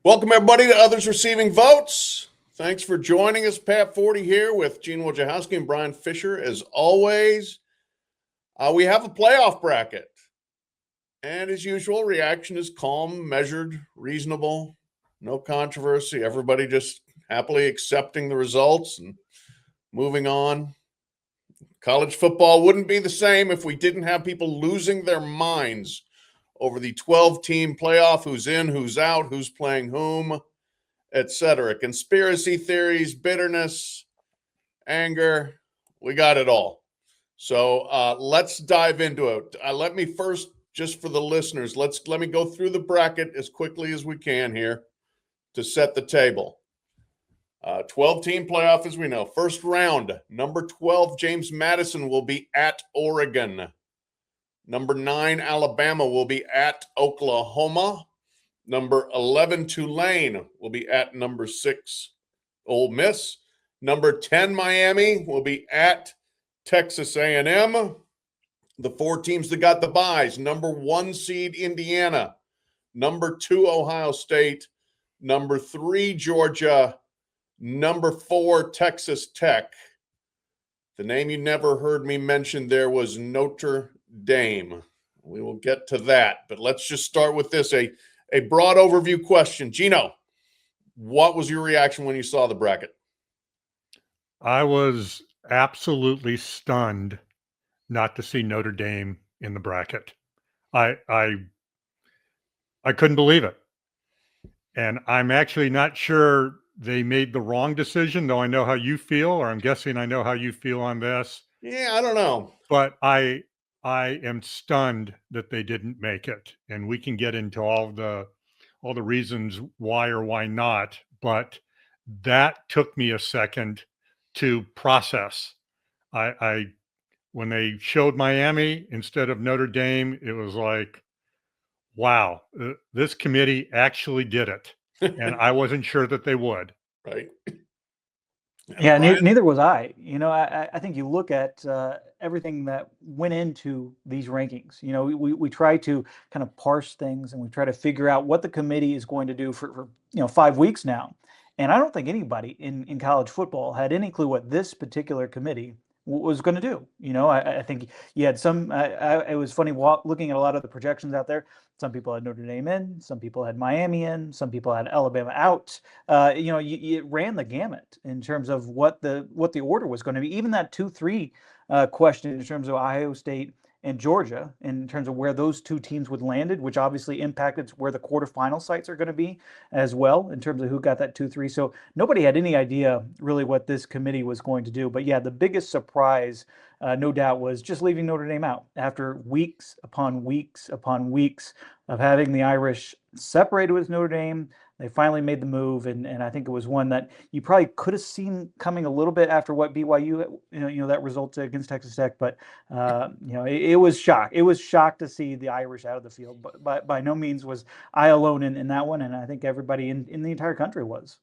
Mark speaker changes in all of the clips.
Speaker 1: Welcome, everybody, to Others Receiving Votes. Thanks for joining us. Pat Forde here with Gene Wojciechowski and Bryan Fischer. As always, we have a playoff bracket. And as usual, reaction is calm, measured, reasonable, no controversy. Everybody just happily accepting the results and moving on. College football wouldn't be the same if we didn't have people losing their minds over the 12-team playoff, who's in, who's out, who's playing whom, etc. Conspiracy theories, bitterness, anger, we got it all. So let's dive into it. Let me first, just for the listeners, let me go through the bracket as quickly as we can here to set the table. 12-team playoff, as we know. First round, number 12, James Madison will be at Oregon. Number 9, Alabama will be at Oklahoma. Number 11, Tulane will be at number 6, Ole Miss. Number 10, Miami will be at Texas A&M. The 4 teams that got the byes: number 1 seed, Indiana. Number 2, Ohio State. Number 3, Georgia. Number 4, Texas Tech. The name you never heard me mention there was Notre Dame. We will get to that, but let's just start with this, a broad overview question. Gino, what was your reaction when you saw the bracket?
Speaker 2: I was absolutely stunned not to see Notre Dame in the bracket. I couldn't believe it. And I'm actually not sure they made the wrong decision, though I know how you feel, or I'm guessing I know how you feel on this.
Speaker 1: Yeah, I don't know.
Speaker 2: But I am stunned that they didn't make it. And we can get into all the reasons why or why not, but that took me a second to process. I when they showed Miami instead of Notre Dame, it was like, wow, this committee actually did it. And I wasn't sure that they would.
Speaker 1: Right.
Speaker 3: Yeah, neither was I. You know, I think you look at everything that went into these rankings. You know, we try to kind of parse things and we try to figure out what the committee is going to do for 5 weeks now. And I don't think anybody in college football had any clue what this particular committee was going to do. You know, I think you had some. It was funny looking at a lot of the projections out there. Some people had Notre Dame in, some people had Miami in, some people had Alabama out. It ran the gamut in terms of what the order was going to be. Even that 2-3 question in terms of Ohio State and Georgia, in terms of where those 2 teams would landed, which obviously impacted where the quarterfinal sites are going to be as well, in terms of who got that 2-3. So nobody had any idea really what this committee was going to do. But yeah, the biggest surprise, no doubt, was just leaving Notre Dame out after weeks upon weeks upon weeks of having the Irish separated with Notre Dame. They finally made the move, and I think it was one that you probably could have seen coming a little bit after what BYU, that result against Texas Tech. But it was shock. It was shock to see the Irish out of the field. But by no means was I alone in that one, and I think everybody in the entire country was.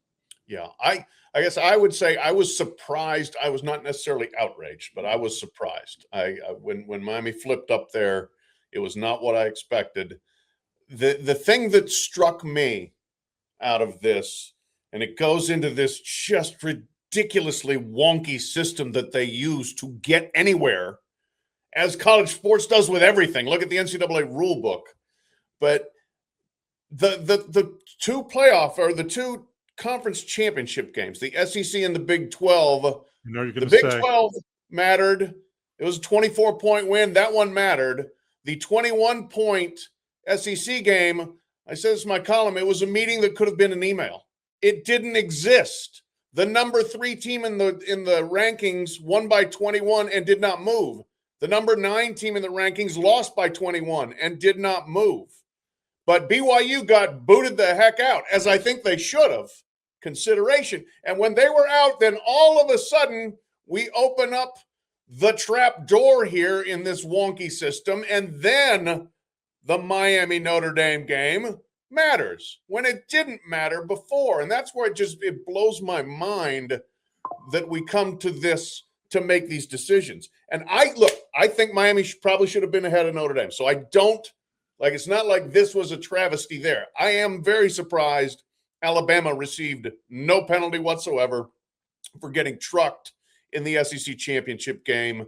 Speaker 1: Yeah, I guess I would say I was surprised. I was not necessarily outraged, but I was surprised. When Miami flipped up there, it was not what I expected. The thing that struck me out of this, and it goes into this just ridiculously wonky system that they use to get anywhere, as college sports does with everything. Look at the NCAA rule book. But the 2 playoff, or the 2 conference championship games, the SEC and the Big 12, the Big 12 mattered. It was a 24-point win. That one mattered. The 21-point SEC game, I said this in my column, it was a meeting that could have been an email. It didn't exist. The number 3 team in the rankings won by 21 and did not move. The number 9 team in the rankings lost by 21 and did not move. But BYU got booted the heck out, as I think they should have. Consideration. And when they were out, then all of a sudden we open up the trap door here in this wonky system, and then the Miami Notre Dame game matters when it didn't matter before. And that's where it blows my mind that we come to this to make these decisions. And I think Miami probably should have been ahead of Notre Dame. So I don't, it's not like this was a travesty there. I am very surprised Alabama received no penalty whatsoever for getting trucked in the SEC championship game.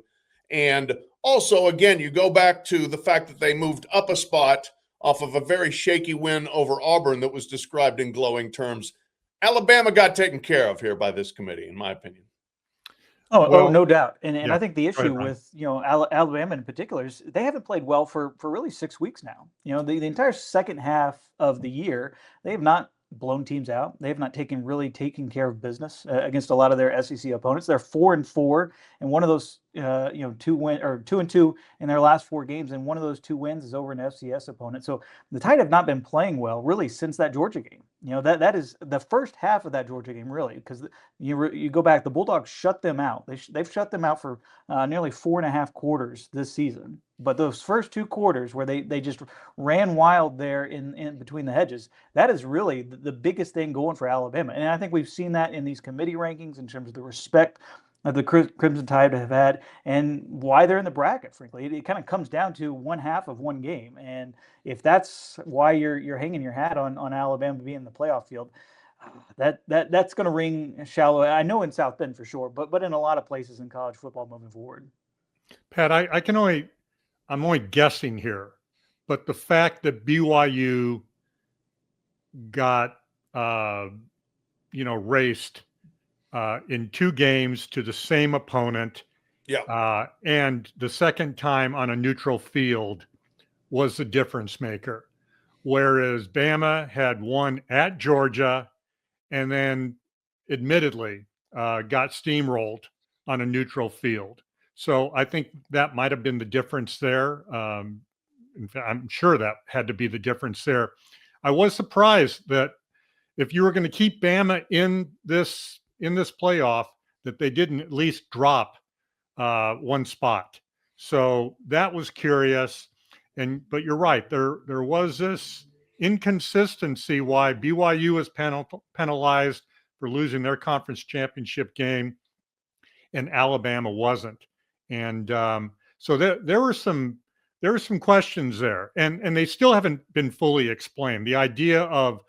Speaker 1: And also, again, you go back to the fact that they moved up a spot off of a very shaky win over Auburn that was described in glowing terms. Alabama got taken care of here by this committee, in my opinion.
Speaker 3: Oh, no doubt. And
Speaker 2: yeah,
Speaker 3: I think the
Speaker 2: go ahead,
Speaker 3: issue
Speaker 2: Bryan.
Speaker 3: with, Alabama in particular is they haven't played well for really 6 weeks now. The entire second half of the year, they have not blown teams out. They have not really taken care of business against a lot of their SEC opponents. They're 4-4, and one of those, 2-2 in their last 4 games, and one of those 2 wins is over an FCS opponent. So the Tide have not been playing well really since that Georgia game. That is the first half of that Georgia game, really, because you go back, the Bulldogs shut them out. They've shut them out for nearly 4.5 quarters this season. But those first 2 quarters where they just ran wild there in between the hedges, that is really the biggest thing going for Alabama. And I think we've seen that in these committee rankings in terms of the respect that the Crimson Tide have had and why they're in the bracket, frankly. It kind of comes down to one half of one game. And if that's why you're hanging your hat on Alabama being in the playoff field, that's going to ring shallow. I know in South Bend for sure, but in a lot of places in college football moving forward.
Speaker 2: Pat, I'm only guessing here, but the fact that BYU got, raced in 2 games to the same opponent, and the second time on a neutral field was the difference maker. Whereas Bama had won at Georgia and then admittedly got steamrolled on a neutral field. So I think that might have been the difference there. In fact, I'm sure that had to be the difference there. I was surprised that if you were going to keep Bama in this playoff, that they didn't at least drop 1 spot. So that was curious. But you're right. There was this inconsistency why BYU was penalized for losing their conference championship game and Alabama wasn't. And so there were some questions there, and they still haven't been fully explained. The idea of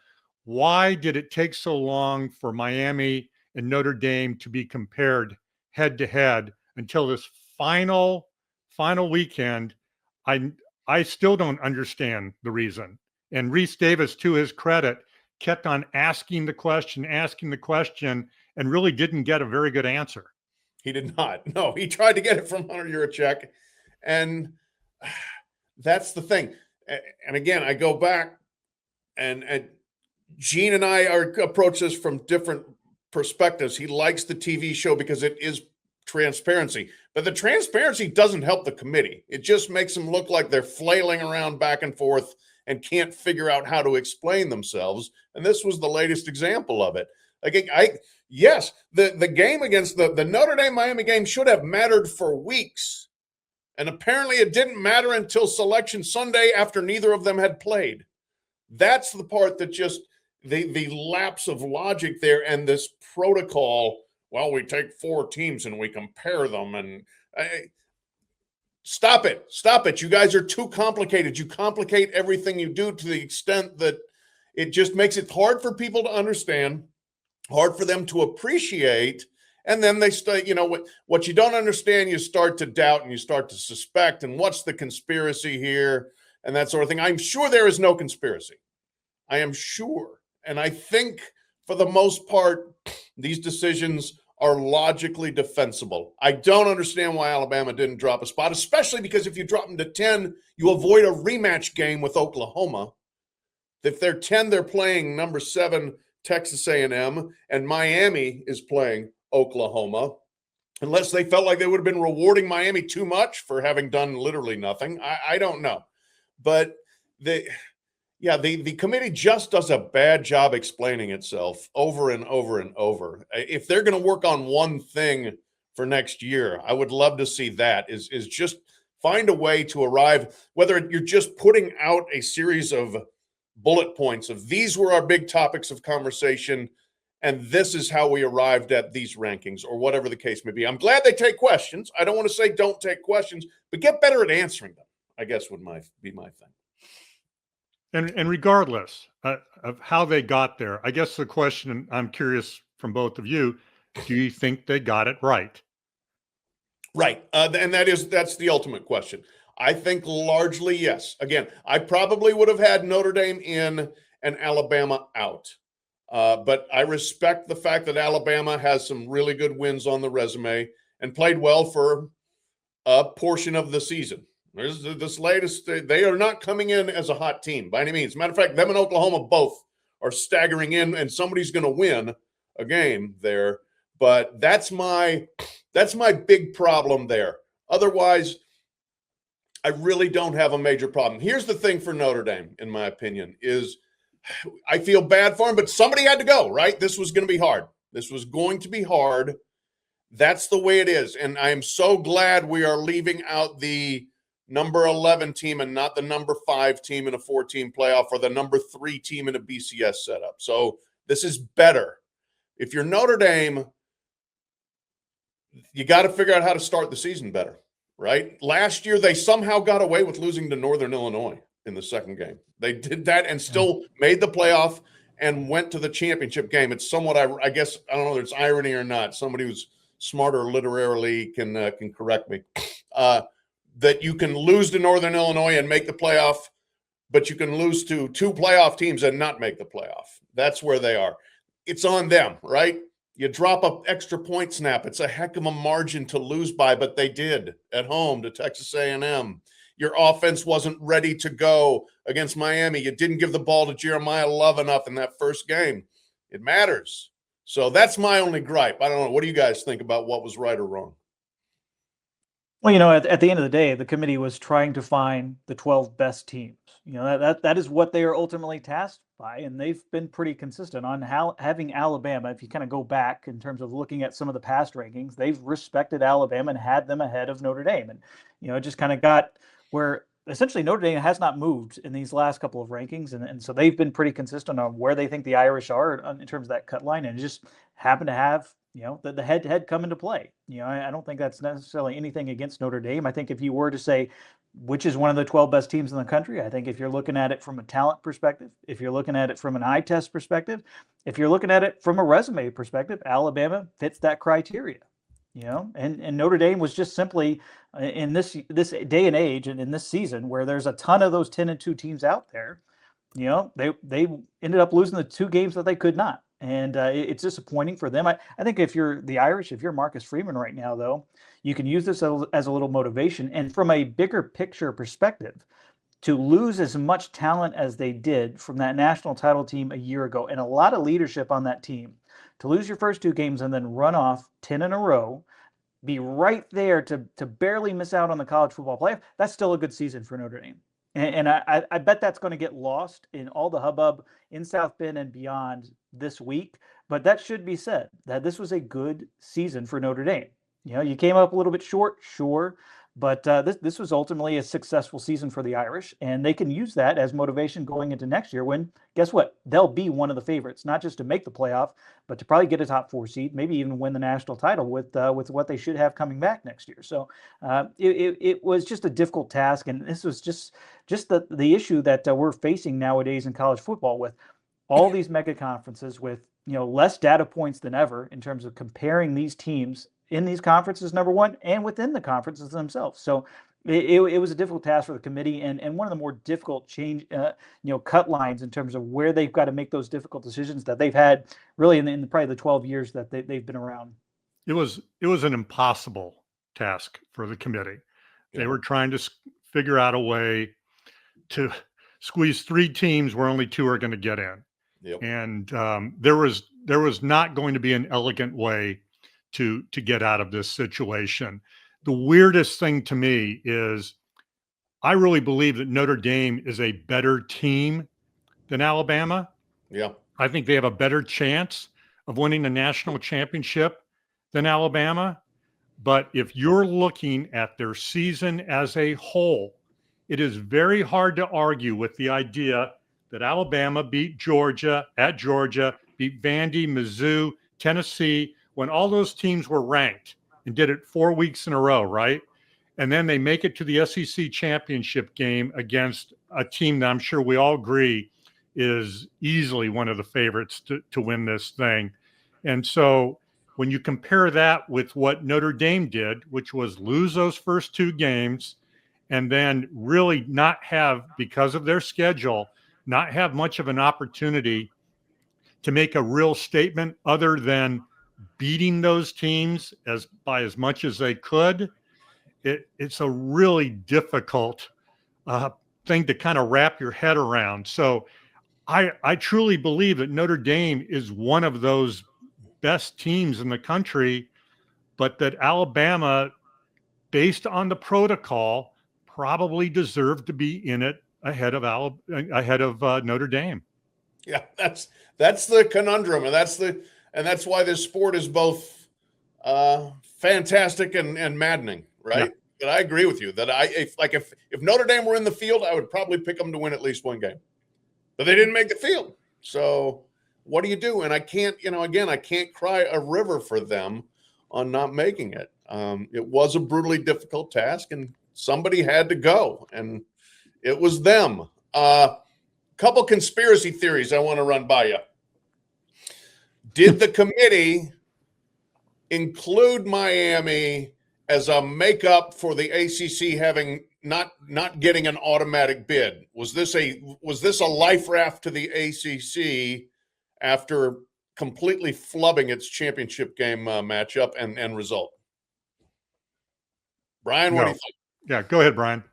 Speaker 2: why did it take so long for Miami and Notre Dame to be compared head to head until this final weekend? I still don't understand the reason. And Reese Davis, to his credit, kept on asking the question, and really didn't get a very good answer.
Speaker 1: He did not. No, he tried to get it from Hunter Yurachek. And that's the thing. And again, I go back and Gene and I approach this from different perspectives. He likes the TV show because it is transparency. But the transparency doesn't help the committee. It just makes them look like they're flailing around back and forth and can't figure out how to explain themselves. And this was the latest example of it. Yes, the game against the Notre Dame Miami game should have mattered for weeks. And apparently it didn't matter until Selection Sunday after neither of them had played. That's the part that just the lapse of logic there and this protocol. Well, we take 4 teams and we compare them. And stop it. You guys are too complicated. You complicate everything you do to the extent that it just makes it hard for people to understand, hard for them to appreciate. And then they start, what you don't understand, you start to doubt and you start to suspect. And what's the conspiracy here and that sort of thing? I'm sure there is no conspiracy. I am sure. And I think for the most part, these decisions are logically defensible. I don't understand why Alabama didn't drop a spot, especially because if you drop them to 10, you avoid a rematch game with Oklahoma. If they're 10, they're playing number 7 Texas A&M, and Miami is playing Oklahoma, unless they felt like they would have been rewarding Miami too much for having done literally nothing. I don't know. But the committee just does a bad job explaining itself over and over and over. If they're going to work on one thing for next year, I would love to see that is just find a way to arrive, whether you're just putting out a series of bullet points of these were our big topics of conversation, and this is how we arrived at these rankings, or whatever the case may be. I'm glad they take questions. I don't want to say don't take questions, but get better at answering them, I guess would be my thing.
Speaker 2: And regardless of how they got there, I guess the question I'm curious from both of you, do you think they got it right?
Speaker 1: Right. And that's the ultimate question. I think largely yes. Again, I probably would have had Notre Dame in and Alabama out. But I respect the fact that Alabama has some really good wins on the resume and played well for a portion of the season. There's this latest, they are not coming in as a hot team by any means. Matter of fact, them and Oklahoma both are staggering in, and somebody's going to win a game there. But that's my big problem there. Otherwise, I really don't have a major problem. Here's the thing for Notre Dame, in my opinion, is I feel bad for them, but somebody had to go, right? This was going to be hard. This was going to be hard. That's the way it is. And I am so glad we are leaving out the number 11 team and not the number 5 team in a 4-team playoff or the number 3 team in a BCS setup. So this is better. If you're Notre Dame, you got to figure out how to start the season better, right? Last year, they somehow got away with losing to Northern Illinois in the second game. They did that and still made the playoff and went to the championship game. It's somewhat, I guess, I don't know if it's irony or not. Somebody who's smarter literarily can correct me. That you can lose to Northern Illinois and make the playoff, but you can lose to 2 playoff teams and not make the playoff. That's where they are. It's on them, right? You drop an extra point snap. It's a heck of a margin to lose by, but they did at home to Texas A&M. Your offense wasn't ready to go against Miami. You didn't give the ball to Jeremiah Love enough in that first game. It matters. So that's my only gripe. I don't know. What do you guys think about what was right or wrong?
Speaker 3: Well, at the end of the day, the committee was trying to find the 12 best teams. That is what they are ultimately tasked by, and they've been pretty consistent on having Alabama. If you kind of go back in terms of looking at some of the past rankings, they've respected Alabama and had them ahead of Notre Dame. And, it just kind of got where essentially Notre Dame has not moved in these last couple of rankings. And so they've been pretty consistent on where they think the Irish are in terms of that cut line, and just happen to have the head-to-head come into play. I don't think that's necessarily anything against Notre Dame. I think if you were to say which is one of the 12 best teams in the country, I think if you're looking at it from a talent perspective, if you're looking at it from an eye test perspective, if you're looking at it from a resume perspective, Alabama fits that criteria. And Notre Dame was just simply in this day and age and in this season where there's a ton of those 10-2 teams out there. They ended up losing the 2 games that they could not. And it's disappointing for them. I think if you're the Irish, if you're Marcus Freeman right now, though, you can use this as a little motivation. And from a bigger picture perspective, to lose as much talent as they did from that national title team a year ago, and a lot of leadership on that team, to lose your first 2 games and then run off 10 in a row, be right there to barely miss out on the college football playoff, that's still a good season for Notre Dame. And I bet that's going to get lost in all the hubbub in South Bend and beyond this week. But that should be said, that this was a good season for Notre Dame. You came up a little bit short, sure, but this was ultimately a successful season for the Irish, and they can use that as motivation going into next year when, guess what, they'll be one of the favorites, not just to make the playoff, but to probably get a top 4 seed, maybe even win the national title with what they should have coming back next year. So it was just a difficult task, and this was just the issue that we're facing nowadays in college football with all these mega conferences with less data points than ever in terms of comparing these teams in these conferences, number one, and within the conferences themselves. So it was a difficult task for the committee, and one of the more difficult cut lines in terms of where they've got to make those difficult decisions that they've had really in probably the 12 years that they've been around.
Speaker 2: It was an impossible task for the committee. They were trying to figure out a way to squeeze 3 teams where only 2 are going to get in.
Speaker 1: Yep.
Speaker 2: And there was not going to be an elegant way to get out of this situation. The weirdest thing to me is I really believe that Notre Dame is a better team than Alabama.
Speaker 1: Yeah.
Speaker 2: I think they have a better chance of winning the national championship than Alabama. But if you're looking at their season as a whole, it is very hard to argue with the idea that Alabama beat Georgia at Georgia, beat Vandy, Mizzou, Tennessee, when all those teams were ranked, and did it 4 weeks in a row, right? And then they make it to the SEC championship game against a team that I'm sure we all agree is easily one of the favorites to win this thing. And so when you compare that with what Notre Dame did, which was lose those first 2 games and then really not have, because of their schedule, not have much of an opportunity to make a real statement other than beating those teams by as much as they could, it's a really difficult thing to kind of wrap your head around. So I truly believe that Notre Dame is one of those best teams in the country, but that Alabama, based on the protocol, probably deserved to be in it ahead of Notre Dame.
Speaker 1: Yeah, that's the conundrum, and that's why this sport is both fantastic and maddening, right? Yeah. But I agree with you that if Notre Dame were in the field, I would probably pick them to win at least one game, but they didn't make the field. So what do you do? And I can't, again, I can't cry a river for them on not making it. It was a brutally difficult task, and somebody had to go, and it was them. Couple conspiracy theories I want to run by you. Did the committee include Miami as a makeup for the ACC having not getting an automatic bid? Was this a life raft to the ACC after completely flubbing its championship game matchup and result? Brian, what do you think?
Speaker 2: Yeah, go ahead, Brian.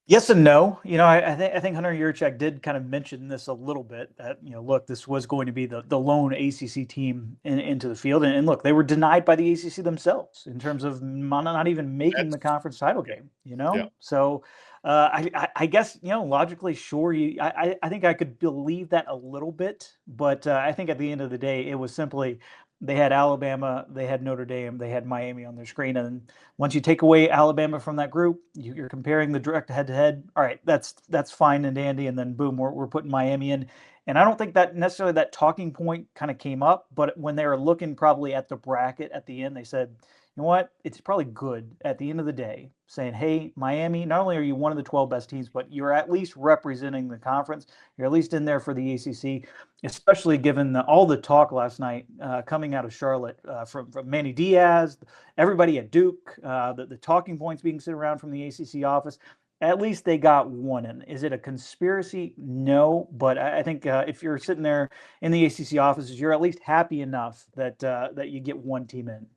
Speaker 3: Yes and no. I think Hunter Yurchak did kind of mention this a little bit that, look, this was going to be the lone ACC team into the field. And look, they were denied by the ACC themselves in terms of not even making the conference title game, Yeah. So I guess, logically, sure. I think I could believe that a little bit. But I think at the end of the day, it was simply they had Alabama, they had Notre Dame, they had Miami on their screen. And once you take away Alabama from that group, you're comparing the direct head-to-head. All right, that's fine and dandy. And then boom, we're putting Miami in. And I don't think that necessarily that talking point kind of came up. But when they were looking probably at the bracket at the end, they said, you know what? It's probably good at the end of the day saying, hey, Miami, not only are you one of the 12 best teams, but you're at least representing the conference. You're at least in there for the ACC, especially given all the talk last night coming out of Charlotte from Manny Diaz, everybody at Duke, the talking points being sent around from the ACC office. At least they got one in. Is it a conspiracy? No, but I think if you're sitting there in the ACC offices, you're at least happy enough that you get one team in.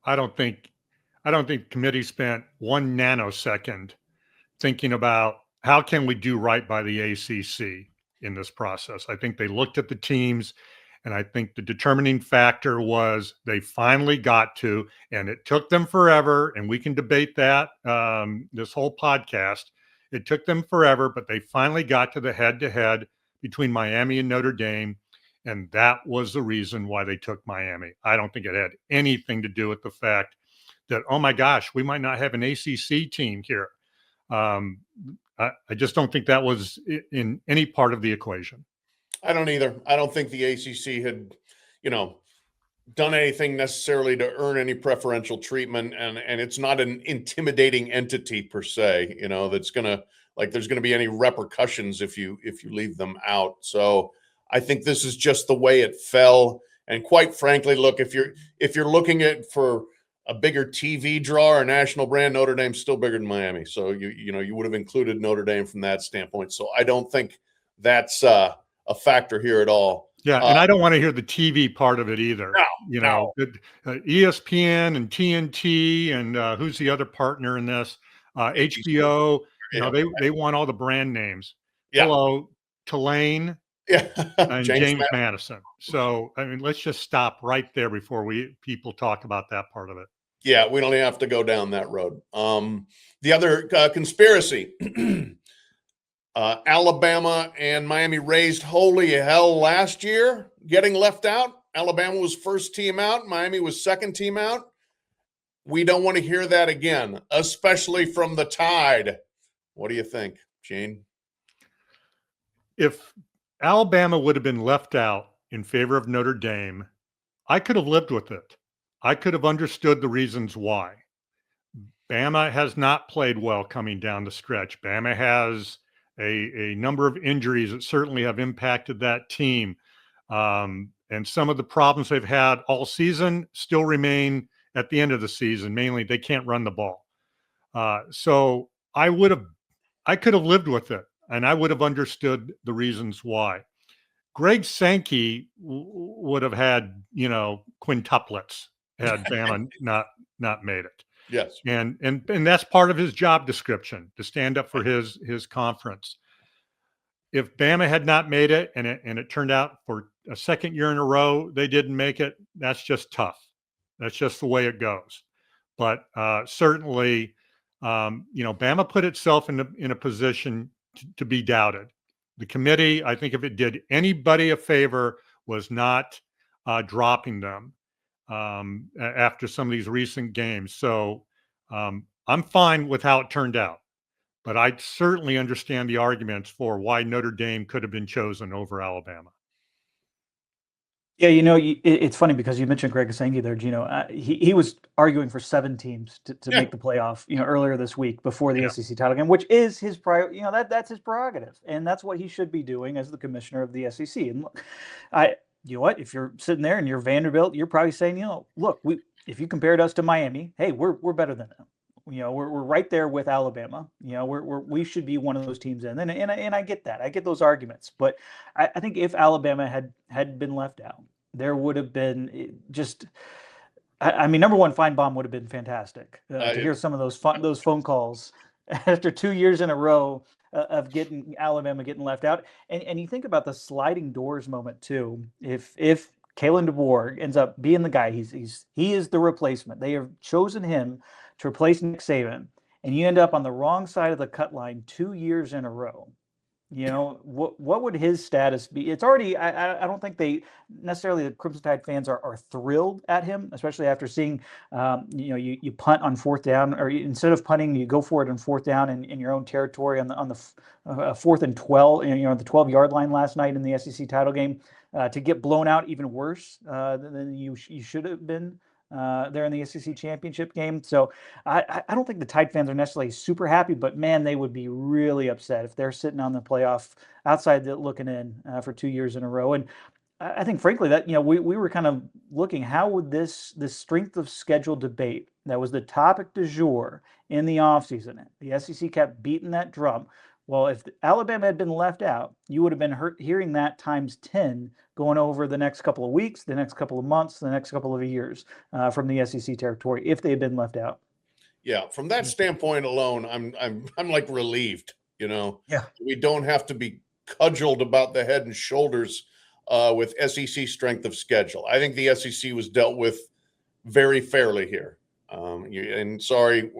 Speaker 2: I don't think the committee spent 1 nanosecond thinking about how can we do right by the ACC in this process. I think they looked at the teams, and I think the determining factor was they finally got to, and it took them forever, and we can debate that this whole podcast. It took them forever, but they finally got to the head-to-head between Miami and Notre Dame. And that was the reason why they took Miami. I don't think it had anything to do with the fact that, oh my gosh, we might not have an ACC team here. I just don't think that was in any part of the equation.
Speaker 1: I don't either. I don't think the ACC had, done anything necessarily to earn any preferential treatment. And it's not an intimidating entity per se, that's going to, there's going to be any repercussions if you leave them out. So I think this is just the way it fell. And quite frankly, look, if you're looking at for a bigger TV draw or national brand, Notre Dame's still bigger than Miami. So you would have included Notre Dame from that standpoint. So I don't think that's a factor here at all.
Speaker 2: Yeah, and I don't want to hear the TV part of it either.
Speaker 1: No.
Speaker 2: ESPN and TNT and who's the other partner in this? HBO. They want all the brand names.
Speaker 1: Yeah.
Speaker 2: Hello, Tulane.
Speaker 1: Yeah.
Speaker 2: And James Madison. So, let's just stop right there before people talk about that part of it.
Speaker 1: Yeah, we don't even have to go down that road. The other conspiracy, Alabama and Miami raised holy hell last year, getting left out. Alabama was first team out. Miami was second team out. We don't want to hear that again, especially from the Tide. What do you think, Gene?
Speaker 2: If Alabama would have been left out in favor of Notre Dame, I could have lived with it. I could have understood the reasons why. Bama has not played well coming down the stretch. Bama has a number of injuries that certainly have impacted that team. And some of the problems they've had all season still remain at the end of the season. Mainly, they can't run the ball. So I could have lived with it, and I would have understood the reasons why. Greg Sankey would have had, quintuplets had Bama not made it.
Speaker 1: Yes.
Speaker 2: And that's part of his job description, to stand up for his conference. If Bama had not made it, and it turned out for a second year in a row they didn't make it, that's just tough. That's just the way it goes. But certainly, Bama put itself in a position to be doubted. The committee, I think, if it did anybody a favor, was not dropping them after some of these recent games. So I'm fine with how it turned out. But I certainly understand the arguments for why Notre Dame could have been chosen over Alabama.
Speaker 3: Yeah, it's funny because you mentioned Greg Sankey there, Gino. He was arguing for 7 teams to make the playoff, earlier this week before the SEC title game, which is his that's his prerogative, and that's what he should be doing as the commissioner of the SEC. And look, if you're sitting there and you're Vanderbilt, you're probably saying, look, if you compared us to Miami, hey, we're better than them. We're right there with Alabama. We should be one of those teams in, and I get that. I get those arguments, but I think if Alabama had been left out, there would have been just. I mean, number one, Feinbaum would have been fantastic to hear some of those phone calls after 2 years in a row of Alabama getting left out, and you think about the sliding doors moment too. If Kalen DeBoer ends up being the guy, he is the replacement. They have chosen him to replace Nick Saban, and you end up on the wrong side of the cut line 2 years in a row. What would his status be? It's already, I don't think the Crimson Tide fans are thrilled at him, especially after seeing, you punt on 4th down, or instead of punting, you go for it on 4th down in your own territory on the 4th and 12, the 12-yard line last night in the SEC title game, to get blown out even worse than you should have been. There in the SEC championship game. So I don't think the Tide fans are necessarily super happy, but man, they would be really upset if they're sitting on the playoff outside looking in for 2 years in a row. And I think, frankly, that we were kind of looking, how would this strength of schedule debate that was the topic du jour in the offseason, the SEC kept beating that drum. Well, if Alabama had been left out, you would have been hearing that times 10 going over the next couple of weeks, the next couple of months, the next couple of years from the SEC territory if they had been left out.
Speaker 1: Yeah, from that standpoint alone, I'm like relieved.
Speaker 3: Yeah,
Speaker 1: we don't have to be cudgeled about the head and shoulders with SEC strength of schedule. I think the SEC was dealt with very fairly here. And sorry,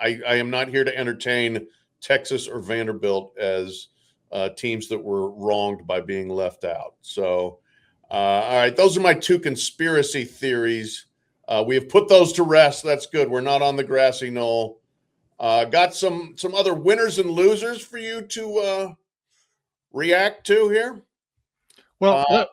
Speaker 1: I am not here to entertain Texas or Vanderbilt as teams that were wronged by being left out. So, all right, those are my 2 conspiracy theories. We have put those to rest. That's good. We're not on the grassy knoll. Got some other winners and losers for you to react to here.
Speaker 2: Well,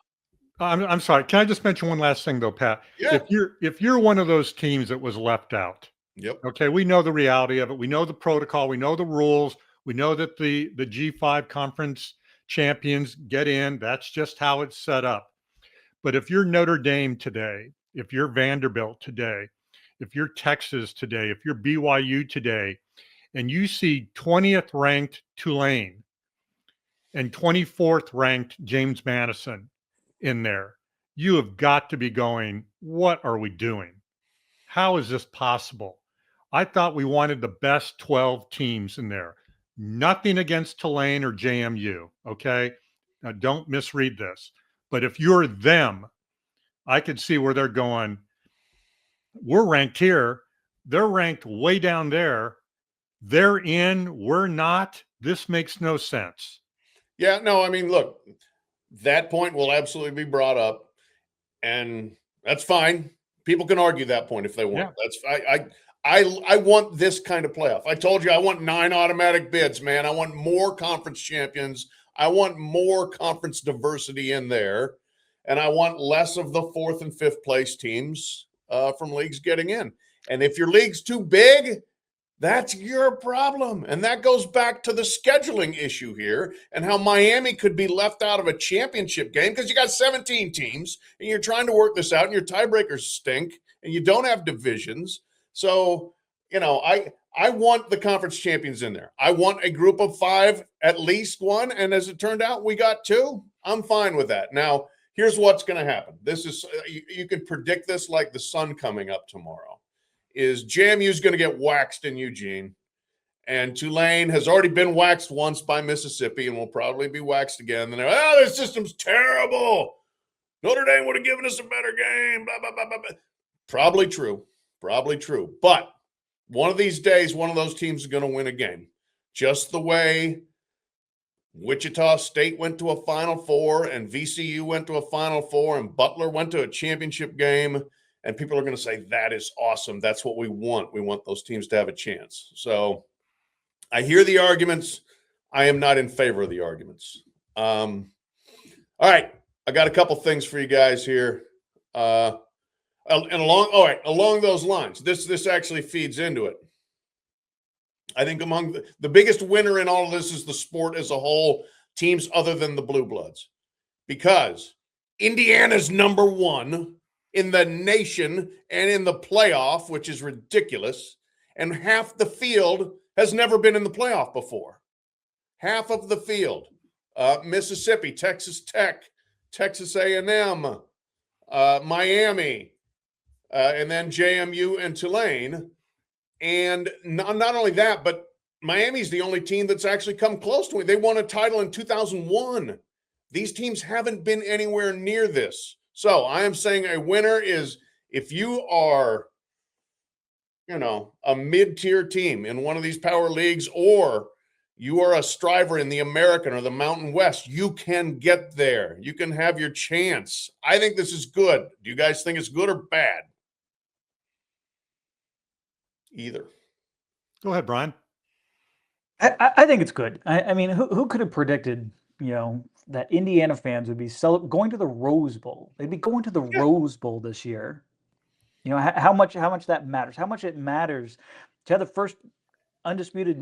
Speaker 2: I'm sorry. Can I just mention one last thing though, Pat?
Speaker 1: Yeah.
Speaker 2: If you're one of those teams that was left out,
Speaker 1: yep.
Speaker 2: Okay, we know the reality of it. We know the protocol. We know the rules. We know that the G5 conference champions get in. That's just how it's set up. But if you're Notre Dame today, if you're Vanderbilt today, if you're Texas today, if you're BYU today, and you see 20th ranked Tulane and 24th ranked James Madison in there, you have got to be going, what are we doing? How is this possible? I thought we wanted the best 12 teams in there. Nothing against Tulane or JMU, okay? Now, don't misread this. But if you're them, I could see where they're going, we're ranked here. They're ranked way down there. They're in, we're not. This makes no sense.
Speaker 1: Yeah, no, I mean, look, that point will absolutely be brought up, and that's fine. People can argue that point if they want. Yeah. I want this kind of playoff. I told you I want 9 automatic bids, man. I want more conference champions. I want more conference diversity in there, and I want less of the 4th and 5th place teams from leagues getting in. And if your league's too big, That's your problem. And that goes back to the scheduling issue here and how Miami could be left out of a championship game because you got 17 teams and you're trying to work this out and your tiebreakers stink and you don't have divisions. So, I want the conference champions in there. I want a group of 5, at least one. And as it turned out, we got 2. I'm fine with that. Now, here's what's going to happen. This is, you can predict this like the sun coming up tomorrow. Is JMU's going to get waxed in Eugene, and Tulane has already been waxed once by Mississippi and will probably be waxed again. And their system's terrible. Notre Dame would have given us a better game. Blah, blah, blah, blah, blah. Probably true. But one of these days, one of those teams is going to win a game. Just the way Wichita State went to a Final Four and VCU went to a Final Four and Butler went to a championship game. And people are going to say, that is awesome. That's what we want. We want those teams to have a chance. So I hear the arguments. I am not in favor of the arguments. All right. I got a couple things for you guys here. And along those lines, this actually feeds into it. I think among the biggest winner in all of this is the sport as a whole, teams other than the Blue Bloods. Because Indiana's number 1 in the nation and in the playoff, which is ridiculous. And half the field has never been in the playoff before. Half of the field. Mississippi, Texas Tech, Texas A&M, Miami, and then JMU and Tulane. And not only that, but Miami's the only team that's actually come close to it. They won a title in 2001. These teams haven't been anywhere near this. So I am saying a winner is if you are, a mid-tier team in one of these power leagues, or you are a striver in the American or the Mountain West, you can get there. You can have your chance. I think this is good. Do you guys think it's good or bad? Either.
Speaker 2: Go ahead, Bryan.
Speaker 3: I think it's good. I mean, who could have predicted, that Indiana fans would be going to the Rose Bowl? They'd be going to the Rose Bowl this year. How much that matters. How much it matters to have the first undisputed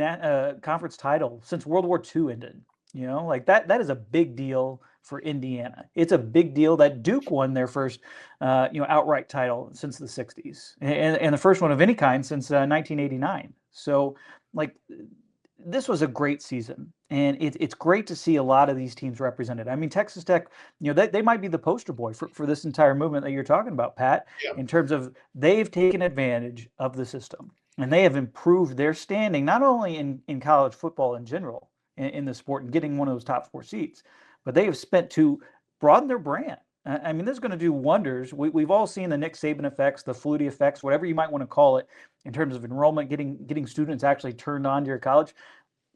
Speaker 3: conference title since World War II ended. That is a big deal for Indiana. It's a big deal that Duke won their first, outright title since the 60s, and the first one of any kind since 1989. So, this was a great season, and it's great to see a lot of these teams represented. I mean, Texas Tech, they might be the poster boy for this entire movement that you're talking about, Pat, in terms of they've taken advantage of the system, and they have improved their standing, not only in college football in general, in the sport and getting one of those top 4 seats, but they have spent to broaden their brand. I mean, this is going to do wonders. We've all seen the Nick Saban effects, the Flutie effects, whatever you might want to call it, in terms of enrollment, getting students actually turned on to your college.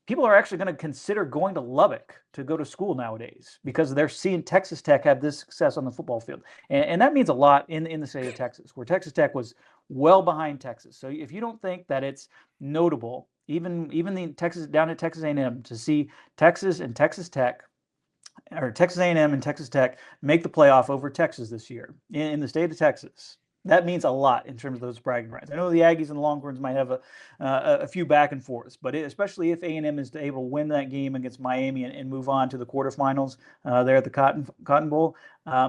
Speaker 3: People are actually going to consider going to Lubbock to go to school nowadays because they're seeing Texas Tech have this success on the football field. And that means a lot in the state of Texas, where Texas Tech was well behind Texas. So if you don't think that it's notable, even the Texas down at Texas A&M, to see Texas and Texas Tech, or Texas A&M and Texas Tech, make the playoff over Texas this year in the state of Texas, that means a lot in terms of those bragging rights. I know the Aggies and the Longhorns might have a few back and forths, but especially if A&M is able to win that game against Miami and move on to the quarterfinals there at the Cotton Bowl,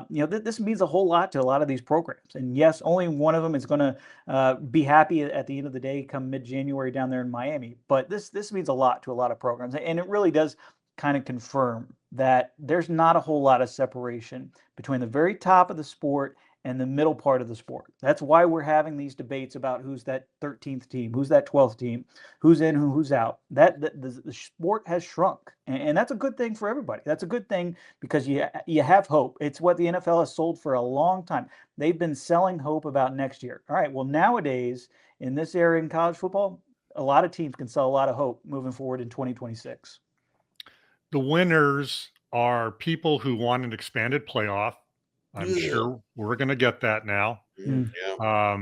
Speaker 3: this means a whole lot to a lot of these programs. And yes, only one of them is going to be happy at the end of the day come mid-January down there in Miami. But this means a lot to a lot of programs, and it really does kind of confirm that there's not a whole lot of separation between the very top of the sport and the middle part of the sport. That's why we're having these debates about who's that 13th team, who's that 12th team, who's in, who's out. The sport has shrunk, and that's a good thing for everybody. That's a good thing because you have hope. It's what the NFL has sold for a long time. They've been selling hope about next year. All right, well, nowadays, in this area in college football, a lot of teams can sell a lot of hope moving forward in 2026.
Speaker 2: The winners are people who want an expanded playoff. I'm sure we're going to get that now.
Speaker 1: Yeah.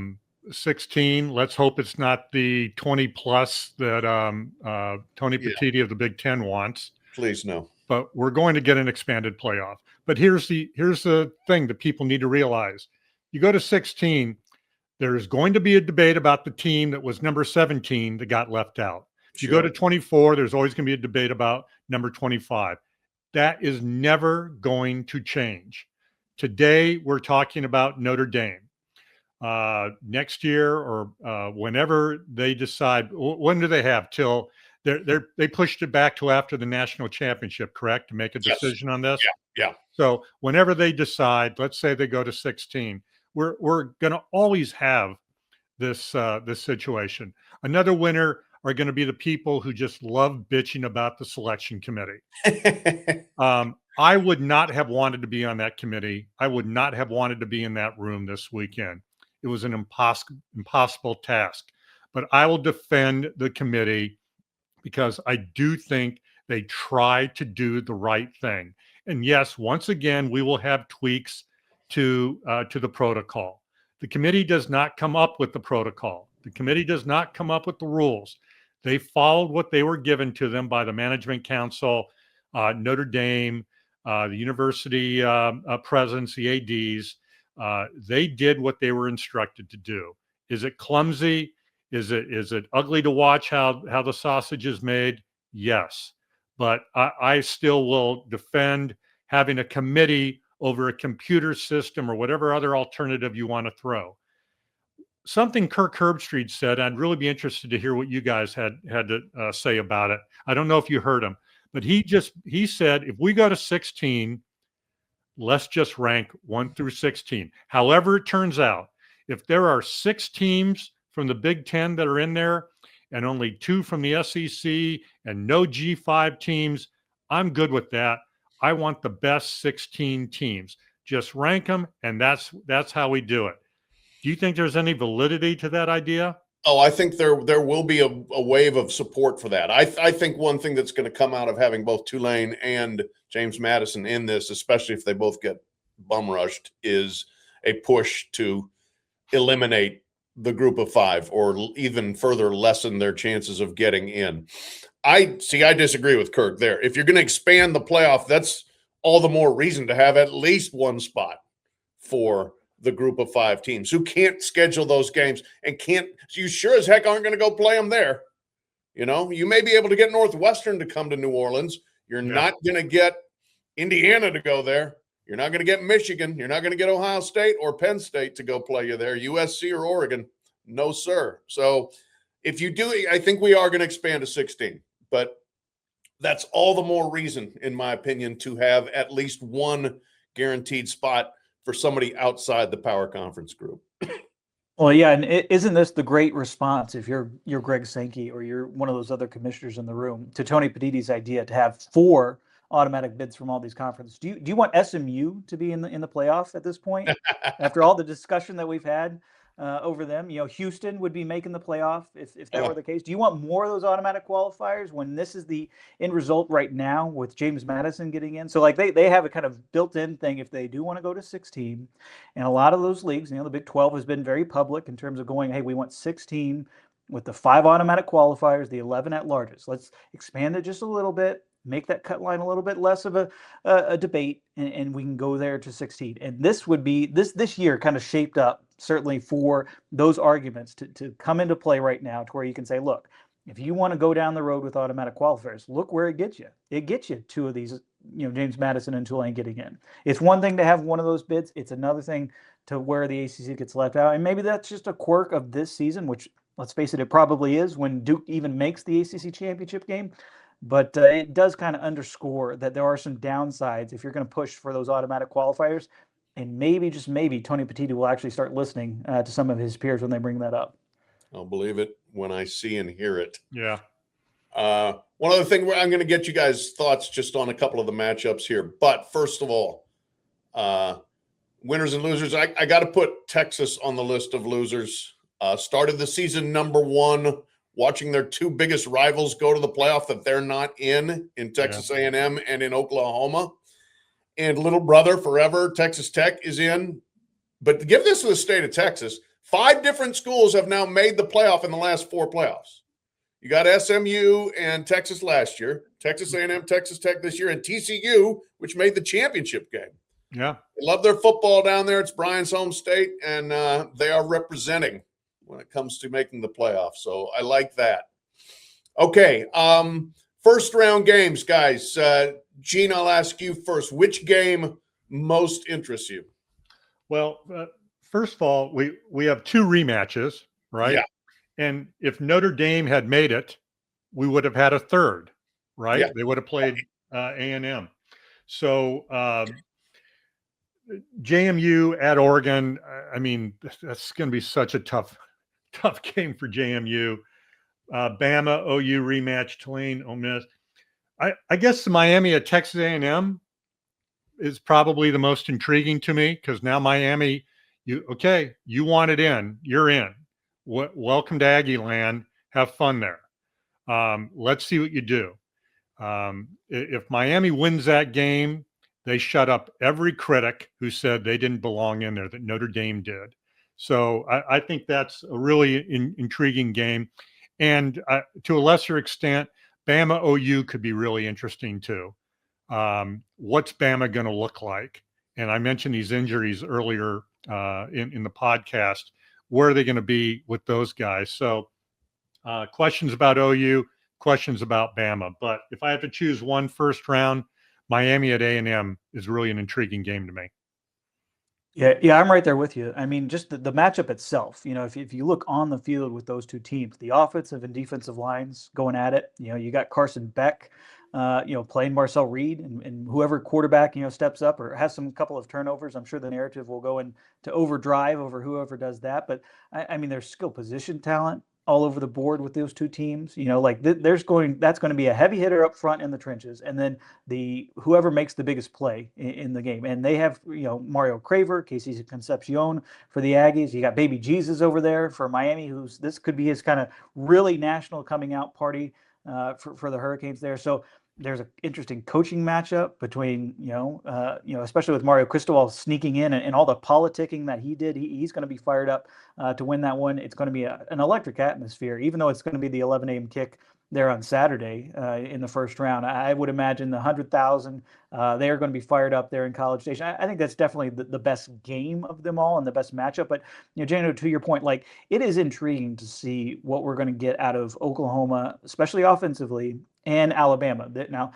Speaker 2: 16, let's hope it's not the 20 plus that Tony Petitti of the Big Ten wants.
Speaker 1: Please no.
Speaker 2: But we're going to get an expanded playoff. But here's the thing that people need to realize. You go to 16, There's going to be a debate about the team that was number 17 that got left out. If you go
Speaker 1: Sure.
Speaker 2: to 24, there's always going to be a debate about number 25. That is never going to change. Today, we're talking about Notre Dame. Next year or whenever they decide, when do they have till they pushed it back to after the national championship, correct, to make a decision on this?
Speaker 1: Yeah.
Speaker 2: So whenever they decide, let's say they go to 16, we're going to always have this situation. Another winner are going to be the people who just love bitching about the selection committee. I would not have wanted to be on that committee. I would not have wanted to be in that room this weekend. It was an impossible task. But I will defend the committee because I do think they tried to do the right thing. And yes, once again, we will have tweaks to the protocol. The committee does not come up with the protocol. The committee does not come up with the rules. They followed what they were given to them by the Management Council, Notre Dame, the university presidents, the ADs. They did what they were instructed to do. Is it clumsy? Is it ugly to watch how the sausage is made? Yes. But I still will defend having a committee over a computer system or whatever other alternative you want to throw. Something Kirk Herbstreit said, I'd really be interested to hear what you guys had to say about it. I don't know if you heard him, but he said, if we go to 16, let's just rank 1 through 16. However it turns out, if there are 6 teams from the Big Ten that are in there and only 2 from the SEC and no G5 teams, I'm good with that. I want the best 16 teams. Just rank them, and that's how we do it. Do you think there's any validity to that idea?
Speaker 1: Oh, I think there will be a wave of support for that. I think one thing that's going to come out of having both Tulane and James Madison in this, especially if they both get bum rushed, is a push to eliminate the group of 5 or even further lessen their chances of getting in. I disagree with Kirk there. If you're going to expand the playoff, that's all the more reason to have at least one spot for the group of 5 teams who can't schedule those games and you sure as heck aren't going to go play them there. You know, you may be able to get Northwestern to come to New Orleans. You're not going to get Indiana to go there. You're not going to get Michigan. You're not going to get Ohio State or Penn State to go play you there. USC or Oregon. No, sir. So if you do, I think we are going to expand to 16, but that's all the more reason, in my opinion, to have at least one guaranteed spot for somebody outside the power conference group.
Speaker 3: Well, yeah, and isn't this the great response if you're Greg Sankey or you're one of those other commissioners in the room to Tony Petitti's idea to have 4 automatic bids from all these conferences? Do you want SMU to be in the playoff at this point after all the discussion that we've had over them? You know, Houston would be making the playoff if that were the case. Do you want more of those automatic qualifiers when this is the end result right now with James Madison getting in? So like they have a kind of built-in thing if they do want to go to 16, and a lot of those leagues, you know, the Big 12 has been very public in terms of going, hey, we want 16 with the 5 automatic qualifiers, the 11 at largest. Let's expand it just a little bit, make that cut line a little bit less of a debate, and we can go there to 16. And this would be this year kind of shaped up certainly for those arguments to come into play right now, to where you can say, look, if you want to go down the road with automatic qualifiers, look where it gets you. It gets you 2 of these, you know, James Madison and Tulane getting in. It's one thing to have one of those bids. It's another thing to where the ACC gets left out. And maybe that's just a quirk of this season, which, let's face it, it probably is when Duke even makes the ACC championship game. But it does kind of underscore that there are some downsides if you're going to push for those automatic qualifiers. And maybe, just maybe, Tony Petitti will actually start listening to some of his peers when they bring that up.
Speaker 1: I'll believe it when I see and hear it.
Speaker 2: Yeah.
Speaker 1: One other thing, I'm going to get you guys' thoughts just on a couple of the matchups here. But first of all, winners and losers, I got to put Texas on the list of losers. Started the season number 1, watching their 2 biggest rivals go to the playoff that they're not in Texas A&M and in Oklahoma. And little brother forever, Texas Tech, is in. But to give this to the state of Texas, 5 different schools have now made the playoff in the last 4 playoffs. You got SMU and Texas last year, Texas A&M, Texas Tech this year, and TCU, which made the championship game.
Speaker 2: Yeah.
Speaker 1: They love their football down there. It's Bryan's home state, and they are representing when it comes to making the playoffs. So I like that. Okay. First round games, guys. Gene, I'll ask you first. Which game most interests you?
Speaker 2: Well, first of all, we have 2 rematches, right?
Speaker 1: Yeah.
Speaker 2: And if Notre Dame had made it, we would have had a third, right?
Speaker 1: Yeah.
Speaker 2: They would have played A&M. So JMU at Oregon, I mean, that's going to be such a tough game for JMU. Bama, OU rematch, Tulane, Ole Miss. I guess the Miami at Texas A&M is probably the most intriguing to me, because now Miami, you want it in, you're in. Welcome to Aggie land. Have fun there. Let's see what you do. If Miami wins that game, they shut up every critic who said they didn't belong in there, that Notre Dame did. So I think that's a really intriguing game. And to a lesser extent, Bama OU could be really interesting too. What's Bama going to look like? And I mentioned these injuries earlier in the podcast. Where are they going to be with those guys? So questions about OU, questions about Bama. But if I have to choose one first round, Miami at A&M is really an intriguing game to me.
Speaker 3: Yeah, I'm right there with you. I mean, just the matchup itself, if you look on the field with those two teams, the offensive and defensive lines going at it, you got Carson Beck, playing Marcel Reed, and whoever quarterback, steps up or has some couple of turnovers. I'm sure the narrative will go into overdrive over whoever does that. But I mean, there's skill position talent all over the board with those two teams. That's going to be a heavy hitter up front in the trenches, and then whoever makes the biggest play in the game. And they have Mario Craver, Casey Concepcion for the Aggies. You got Baby Jesus over there for Miami, this could be his kind of really national coming out party for the Hurricanes there. So there's an interesting coaching matchup between, especially with Mario Cristobal sneaking in and all the politicking that he did. He's going to be fired up to win that one. It's going to be an electric atmosphere, even though it's going to be the 11 a.m. kick there on Saturday in the first round. I would imagine the 100,000, they are going to be fired up there in College Station. I think that's definitely the best game of them all and the best matchup. But, Jano, to your point, it is intriguing to see what we're going to get out of Oklahoma, especially offensively, and Alabama. Now,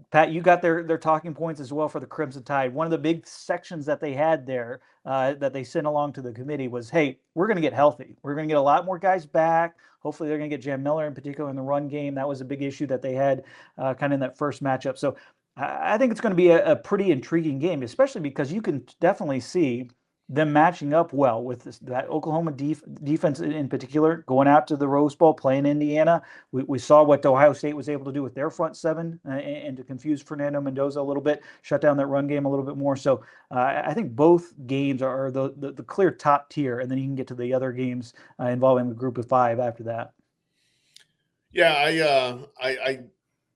Speaker 3: Pat, you got their talking points as well for the Crimson Tide. One of the big sections that they had there that they sent along to the committee was, hey, we're going to get healthy. We're going to get a lot more guys back. Hopefully they're going to get Jam Miller in particular in the run game. That was a big issue that they had kind of in that first matchup. So I think it's going to be a pretty intriguing game, especially because you can definitely see them matching up well with that Oklahoma defense in particular, going out to the Rose Bowl, playing Indiana. We saw what Ohio State was able to do with their front seven and to confuse Fernando Mendoza a little bit, shut down that run game a little bit more. So I think both games are the clear top tier, and then you can get to the other games involving the group of 5 after that.
Speaker 1: Yeah,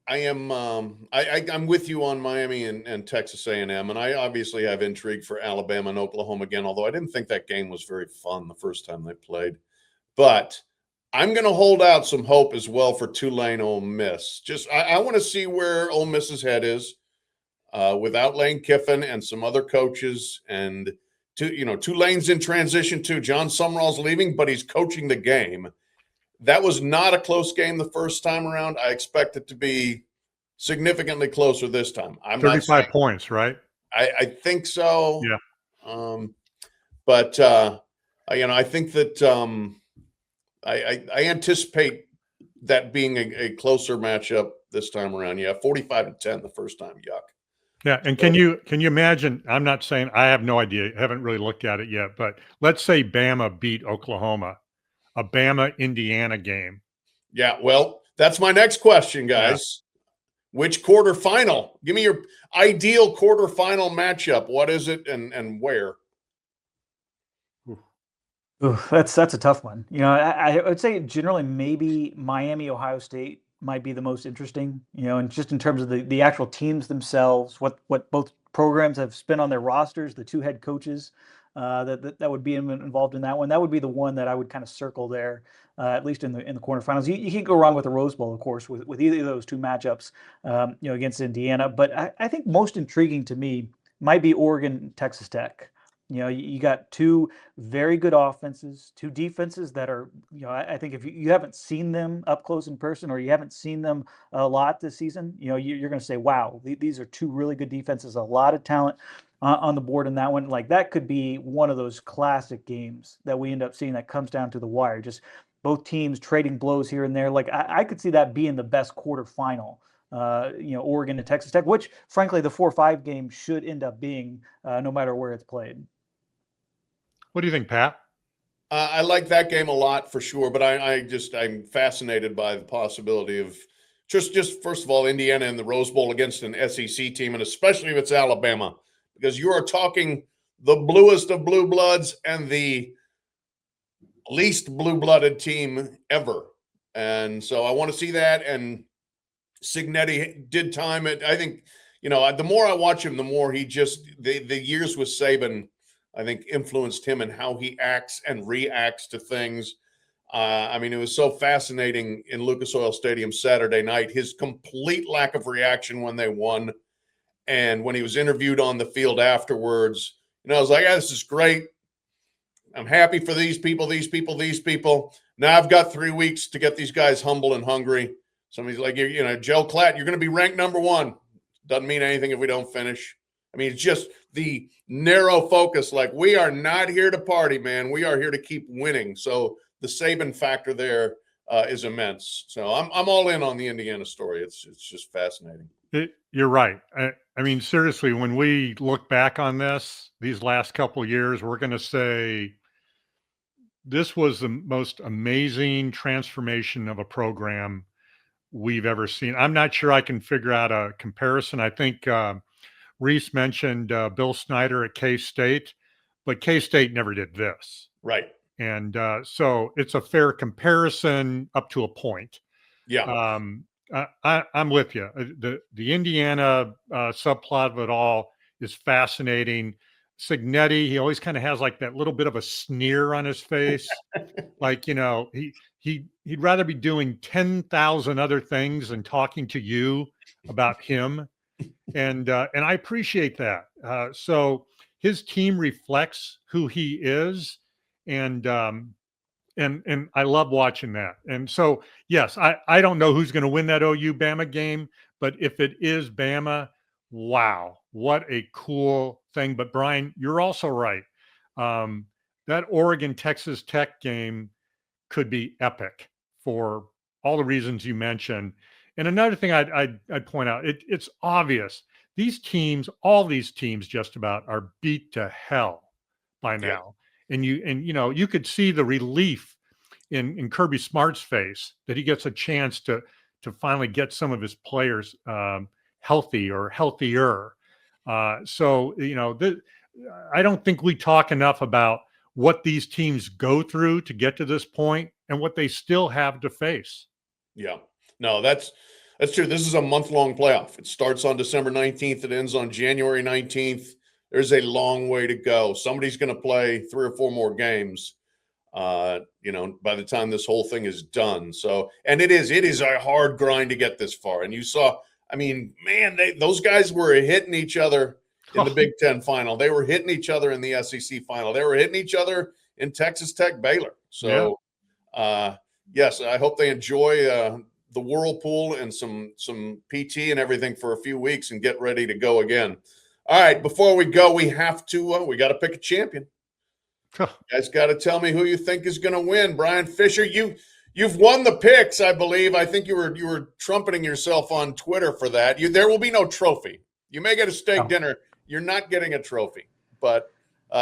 Speaker 1: I'm with you on Miami and Texas A&M, and I obviously have intrigue for Alabama and Oklahoma again, although I didn't think that game was very fun the first time they played. But I'm going to hold out some hope as well for Tulane Ole Miss. I want to see where Ole Miss's head is without Lane Kiffin and some other coaches. And Tulane's in transition too. John Sumrall's leaving, but he's coaching the game. That was not a close game the first time around. I expect it to be significantly closer this time. I'm
Speaker 2: 35 points, right?
Speaker 1: I think so.
Speaker 2: Yeah.
Speaker 1: But I think that I anticipate that being a closer matchup this time around. Yeah, 45-10 the first time. Yuck.
Speaker 2: Yeah, and can you imagine? I'm not saying, I have no idea. I haven't really looked at it yet, but let's say Bama beat Oklahoma. A Bama-Indiana game.
Speaker 1: Yeah, well, that's my next question, guys. Yeah. Which quarterfinal? Give me your ideal quarterfinal matchup. What is it and where?
Speaker 3: Ooh, that's a tough one. I would say generally maybe Miami, Ohio State might be the most interesting, and just in terms of the actual teams themselves, what both programs have spent on their rosters, the 2 head coaches that would be involved in that one. That would be the one that I would kind of circle there, at least in the quarterfinals. You can't go wrong with the Rose Bowl, of course, with either of those 2 matchups, against Indiana. But I think most intriguing to me might be Oregon, Texas Tech. You got two very good offenses, two defenses that are, I think if you haven't seen them up close in person, or you haven't seen them a lot this season, you're going to say, wow, these are two really good defenses, a lot of talent on the board in that one. Like, that could be one of those classic games that we end up seeing that comes down to the wire. Just both teams trading blows here and there. Like, I could see that being the best quarterfinal. Oregon and Texas Tech, which frankly the 4-5 game should end up being, no matter where it's played.
Speaker 2: What do you think, Pat?
Speaker 1: I like that game a lot for sure, but I'm fascinated by the possibility of just first of all, Indiana in the Rose Bowl against an SEC team, and especially if it's Alabama, because you are talking the bluest of blue bloods and the least blue-blooded team ever. And so I want to see that. And Cignetti did time it. I think, the more I watch him, the more he the years with Saban, I think, influenced him and how he acts and reacts to things. It was so fascinating in Lucas Oil Stadium Saturday night, his complete lack of reaction when they won. And when he was interviewed on the field afterwards, I was like, this is great. I'm happy for these people. Now I've got 3 weeks to get these guys humble and hungry. Somebody's like, Joe Klatt, you're going to be ranked number 1. Doesn't mean anything if we don't finish. It's just the narrow focus. Like, we are not here to party, man. We are here to keep winning. So the Saban factor there is immense. So I'm all in on the Indiana story. It's just fascinating.
Speaker 2: You're right. Seriously, when we look back on these last couple of years, we're going to say this was the most amazing transformation of a program we've ever seen. I'm not sure I can figure out a comparison. I think Reese mentioned Bill Snyder at K-State, but K-State never did this.
Speaker 1: Right.
Speaker 2: And so it's a fair comparison up to a point.
Speaker 1: Yeah.
Speaker 2: I'm with you. The Indiana subplot of it all is fascinating. Cignetti, he always kind of has like that little bit of a sneer on his face. Like, he'd rather be doing 10,000 other things than talking to you about him. And I appreciate that. So his team reflects who he is. And I love watching that. And so, yes, I don't know who's going to win that OU Bama game, but if it is Bama, wow, what a cool thing. But Bryan, you're also right. That Oregon Texas Tech game could be epic for all the reasons you mentioned. And another thing I'd point out, it's obvious these teams, all these teams just about, are beat to hell by now. Yeah. And you could see the relief in Kirby Smart's face that he gets a chance to finally get some of his players healthy or healthier. I don't think we talk enough about what these teams go through to get to this point and what they still have to face.
Speaker 1: Yeah, no, that's true. This is a month-long playoff. It starts on December 19th. It ends on January 19th. There's a long way to go. Somebody's going to play 3 or 4 more games, by the time this whole thing is done. So, and it is a hard grind to get this far. And you saw, those guys were hitting each other in the Big Ten final. They were hitting each other in the SEC final. They were hitting each other in Texas Tech Baylor. So, yes, I hope they enjoy the whirlpool and some PT and everything for a few weeks and get ready to go again. All right, before we go, we have to we got to pick a champion. You guys got to tell me who you think is going to win. Bryan Fischer, you've won the picks, I believe. I think you were trumpeting yourself on Twitter for that. There will be no trophy. You may get a steak dinner. You're not getting a trophy, but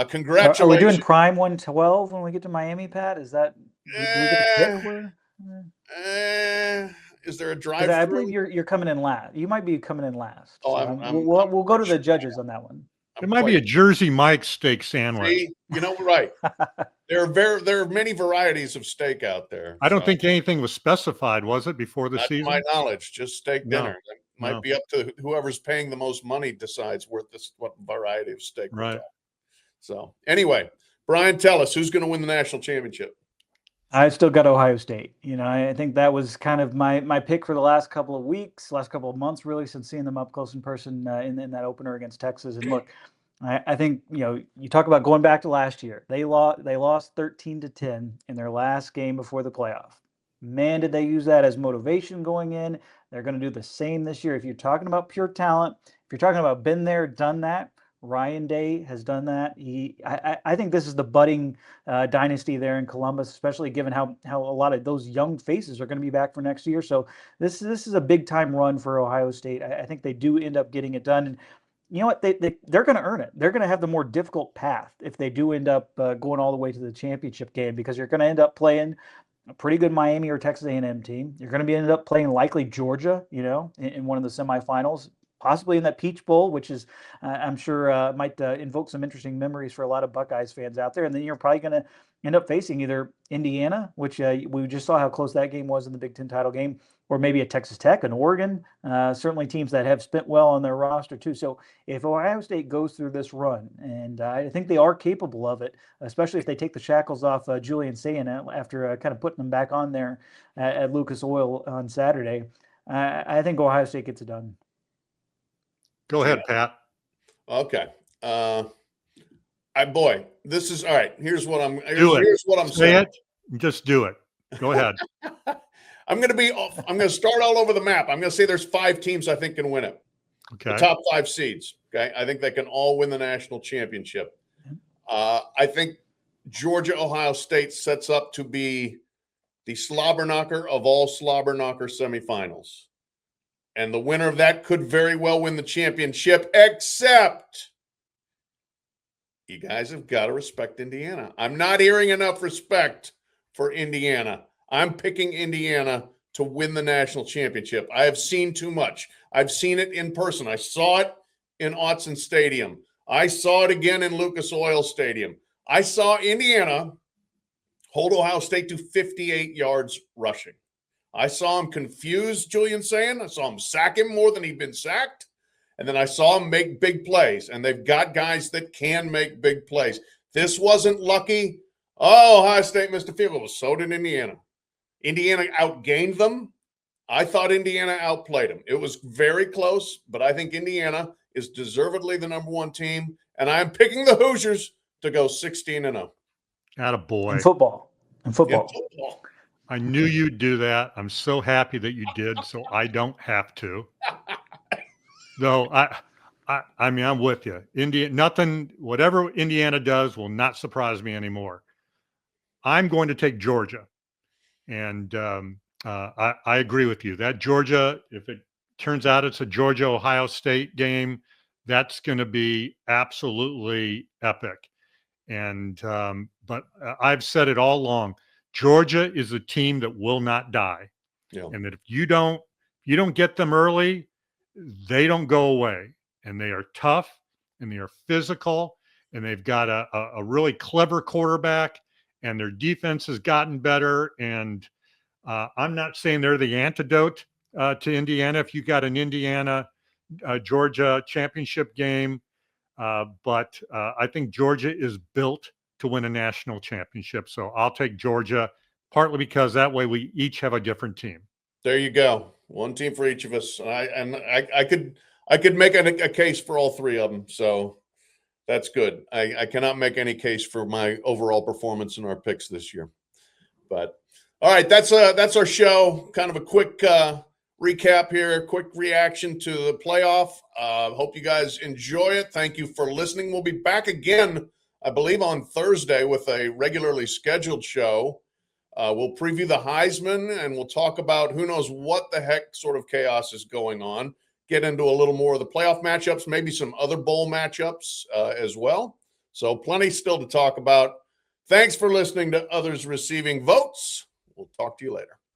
Speaker 1: congratulations.
Speaker 3: Are we doing Prime 112 when we get to Miami, Pat? Is that do we get to pick where?
Speaker 1: Is there a drive-through?
Speaker 3: I believe you're coming in last. You might be coming in last.
Speaker 1: Oh,
Speaker 3: so we'll go to the judges on that one.
Speaker 2: It might be a Jersey Mike's steak sandwich.
Speaker 1: See, right. There are many varieties of steak out there.
Speaker 2: I don't think anything was specified, was it, before the season?
Speaker 1: To my knowledge, just steak dinner. It might be up to whoever's paying the most money decides what variety of steak.
Speaker 2: Right.
Speaker 1: So anyway, Bryan, tell us who's going to win the national championship.
Speaker 3: I still got Ohio State. I think that was kind of my pick for the last couple of weeks, last couple of months, really, since seeing them up close in person in that opener against Texas. And look, I think you talk about going back to last year. They lost 13-10 in their last game before the playoff. Man, did they use that as motivation going in? They're going to do the same this year. If you're talking about pure talent, if you're talking about been there, done that, Ryan Day has done that. I think this is the budding dynasty there in Columbus, especially given how a lot of those young faces are going to be back for next year. So this is a big time run for Ohio State. I think they do end up getting it done. And you know what? They're going to earn it. They're going to have the more difficult path if they do end up going all the way to the championship game, because you're going to end up playing a pretty good Miami or Texas A&M team. You're going to end up playing likely Georgia, in one of the semifinals, possibly in that Peach Bowl, which is, I'm sure, might invoke some interesting memories for a lot of Buckeyes fans out there. And then you're probably going to end up facing either Indiana, which we just saw how close that game was in the Big Ten title game, or maybe a Texas Tech, an Oregon, certainly teams that have spent well on their roster too. So if Ohio State goes through this run, and I think they are capable of it, especially if they take the shackles off Julian Sayin after kind of putting them back on there at Lucas Oil on Saturday, I think Ohio State gets it done.
Speaker 2: Go ahead, Pat.
Speaker 1: Okay. This is all right. Here's what I'm
Speaker 2: Say
Speaker 1: saying.
Speaker 2: it. Just do it. Go ahead.
Speaker 1: I'm going to start all over the map. I'm going to say there's 5 teams I think can win it.
Speaker 2: Okay.
Speaker 1: The top 5 seeds. Okay. I think they can all win the national championship. I think Georgia, Ohio State sets up to be the slobber knocker of all slobber knocker semifinals. And the winner of that could very well win the championship, except you guys have got to respect Indiana. I'm not hearing enough respect for Indiana. I'm picking Indiana to win the national championship. I have seen too much. I've seen it in person. I saw it in Autzen Stadium. I saw it again in Lucas Oil Stadium. I saw Indiana hold Ohio State to 58 yards rushing. I saw him confuse Julian Sayin. I saw him sack him more than he'd been sacked. And then I saw him make big plays. And they've got guys that can make big plays. This wasn't lucky. Oh, Ohio State missed a field goal. So did Indiana. Indiana outgained them. I thought Indiana outplayed them. It was very close, but I think Indiana is deservedly the number 1 team. And I'm picking the Hoosiers to go 16-0.
Speaker 2: Attaboy.
Speaker 3: In football.
Speaker 2: I knew you'd do that. I'm so happy that you did, so I don't have to. Though I mean, I'm with you. Whatever Indiana does will not surprise me anymore. I'm going to take Georgia, and I agree with you. That Georgia, if it turns out it's a Georgia-Ohio State game, that's going to be absolutely epic. And but I've said it all along. Georgia is a team that will not die.
Speaker 1: Yeah.
Speaker 2: And that if you don't get them early, they don't go away. And they are tough and they are physical and they've got a really clever quarterback and their defense has gotten better. And I'm not saying they're the antidote to Indiana. If you got an Indiana Georgia championship game, but I think Georgia is built to win a national championship. So I'll take Georgia, partly because that way we each have a different team.
Speaker 1: There you go. 1 team for each of us. I could make a case for all 3 of them. So that's good. I cannot make any case for my overall performance in our picks this year. But all right, that's our show. Kind of a quick recap here, quick reaction to the playoff. Hope you guys enjoy it. Thank you for listening. We'll be back again, I believe, on Thursday with a regularly scheduled show. We'll preview the Heisman, and we'll talk about who knows what the heck sort of chaos is going on. Get into a little more of the playoff matchups, maybe some other bowl matchups as well. So plenty still to talk about. Thanks for listening to Others Receiving Votes. We'll talk to you later.